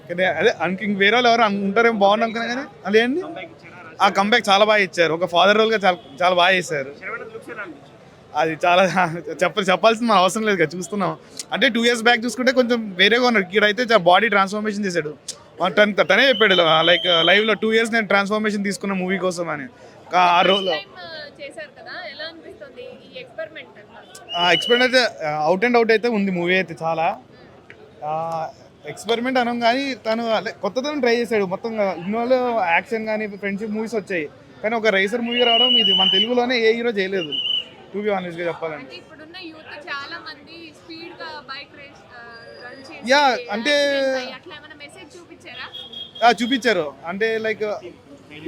కానీ అదే ఇంక వేరే వాళ్ళు ఎవరు ఉంటారేమో బాగుంది అనుకున్నా కానీ అదేంటి ఆ కంబ్యాక్ చాలా బాగా ఇచ్చారు. ఒక ఫాదర్ రోల్గా చాలా చాలా బాగా చేశారు. అది చాలా చెప్పాల్సిన మన అవసరం లేదు కదా, చూస్తున్నాం. అంటే 2 years బ్యాక్ చూసుకుంటే కొంచెం వేరేగా ఉన్నాడు. ఇక్కడైతే బాడీ ట్రాన్స్ఫర్మేషన్ చేశాడు. తనే చెప్పాడు లైక్ లైవ్లో 2 years నేను ట్రాన్స్ఫర్మేషన్ తీసుకున్న మూవీ కోసం అని. ఆ రోల్ చేశారు కదా, ఎలా అనిపిస్తుంది ఈ ఎక్స్పెరిమెంట్? ఎక్స్పెరిమెంట్ అయితే అవుట్ అండ్ అవుట్ అయితే ఉంది మూవీ అయితే చాలా. ఎక్స్పెరిమెంట్ అనం కానీ తను కొత్తదనం ట్రై చేశాడు. మొత్తం ఇన్నోళ్ళు యాక్షన్ కానీ ఫ్రెండ్షిప్ మూవీస్ వచ్చాయి, కానీ ఒక రైసర్ మూవీ రావడం ఇది మన తెలుగులోనే ఏ హీరో చేయలేదు, టు బి ఆనెస్ట్ గా చెప్పాలంటే. ఇప్పుడున్న యూత్ చాలా మంది స్పీడ్ గా బైక్ రేస్ రన్ చేసి యా అంటే అట్లా ఏమైనా మెసేజ్ చూపించారా? చూపించారు. అంటే లైక్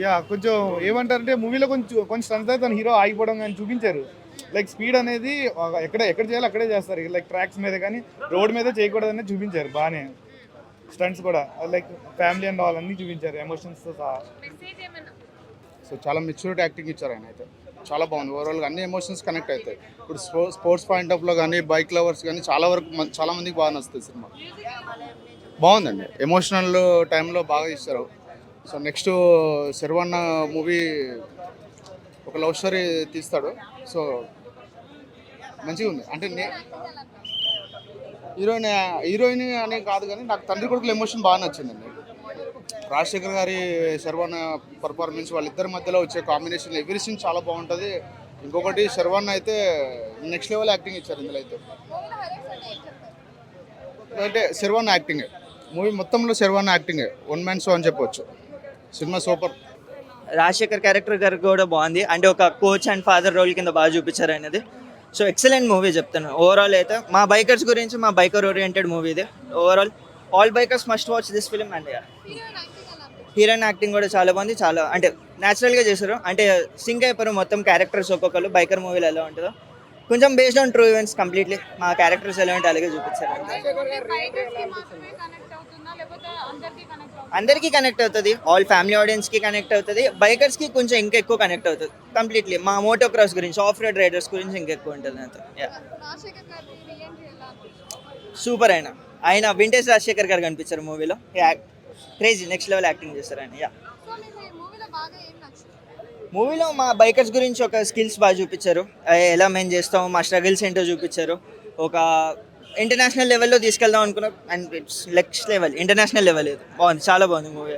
యా కొంచెం ఏమంటారంటే మూవీలో కొంచెం స్టన్స్ అయితే తన హీరో ఆగిపోవడం కానీ చూపించారు. లైక్ స్పీడ్ అనేది ఎక్కడ చేయాలో అక్కడే చేస్తారు. లైక్ ట్రాక్స్ మీద కానీ రోడ్ మీద చేయకూడదని చూపించారు బాగానే. స్టంట్స్ కూడా లైక్ ఫ్యామిలీ అండ్ ఆల్ అన్నీ చూపించారు, ఎమోషన్స్తో సహా. సో చాలా మెచ్యూరిటీ యాక్టింగ్ ఇచ్చారు ఆయన అయితే. చాలా బాగుంది ఓవరాల్గా, అన్ని ఎమోషన్స్ కనెక్ట్ అవుతాయి. ఇప్పుడు స్పోర్ట్స్ పాయింట్ ఆఫ్లో కానీ బైక్ లవర్స్ కానీ చాలా వరకు చాలా మందికి బాగా నచ్చుతుంది సినిమా. బాగుందండి, ఎమోషనల్ టైంలో బాగా ఇస్తారు. సో నెక్స్ట్ శర్వన్న మూవీ ఒక లవ్ స్టోరీ తీస్తాడు. సో మంచిగా ఉంది. అంటే హీరోయిన్ అనే కాదు కానీ నాకు తండ్రి కొడుకుల ఎమోషన్ బాగా నచ్చిందండి. రాజశేఖర్ గారి శర్వన్న పర్ఫార్మెన్స్, వాళ్ళిద్దరి మధ్యలో వచ్చే కాంబినేషన్ ఎవ్రీ సీన్ చాలా బాగుంటుంది. ఇంకొకటి శర్వన్న అయితే నెక్స్ట్ లెవెల్ యాక్టింగ్ ఇచ్చారు ఇందులో అయితే. అంటే శర్వన్న యాక్టింగ్ మూవీ మొత్తంలో శర్వన్న యాక్టింగ్ వన్ మ్యాన్ షో అని చెప్పవచ్చు. Cinema super. రాజశేఖర్ క్యారెక్టర్ గారు కూడా బాగుంది. అంటే ఒక కోచ్ అండ్ ఫాదర్ రోల్ కింద బాగా చూపించారు అనేది. సో ఎక్సలెంట్ మూవీ చెప్తాను. ఓవరాల్ అయితే మా బైకర్స్ గురించి, మా బైకర్ ఓరియంటెడ్ మూవీ ఇది. Overall all bikers must watch this film. And heroine acting కూడా చాలా బాగుంది. చాలా అంటే న్యాచురల్గా చేశారు. అంటే సింక్ అయిపోయారు మొత్తం క్యారెక్టర్స్ ఒక్కొక్కరు. బైకర్ మూవీలో ఎలా ఉంటుందో కొంచెం based on true events completely. మా క్యారెక్టర్స్ ఎలా ఉంటే అలాగే చూపించారు. అందరికీ కనెక్ట్ అవుతుంది. ఆల్ ఫ్యామిలీ ఆడియన్స్కి కనెక్ట్ అవుతుంది. బైకర్స్కి కొంచెం ఇంకా ఎక్కువ కనెక్ట్ అవుతుంది కంప్లీట్లీ. మా మోటో క్రాస్ గురించి, ఆఫ్ రోడ్ రైడర్స్ గురించి ఇంకా ఎక్కువ ఉంటుంది అంతే. సూపర్. ఆయన వింటేజ్ రాజశేఖర్ గారు కనిపించారు మూవీలో. క్రేజీ, నెక్స్ట్ లెవెల్ యాక్టింగ్ చేస్తారు ఆయన. మూవీలో మా బైకర్స్ గురించి ఒక స్కిల్స్ బాగా చూపించారు. ఎలా మేము చేస్తాం, మా స్ట్రగుల్స్ ఏంటో చూపించారు. ఒక ఇంటర్నేషనల్ లెవెల్లో తీసుకెళ్దాం అనుకున్నాం. And it's next level, international level. ఇది బాగుంది, చాలా బాగుంది మూవీ.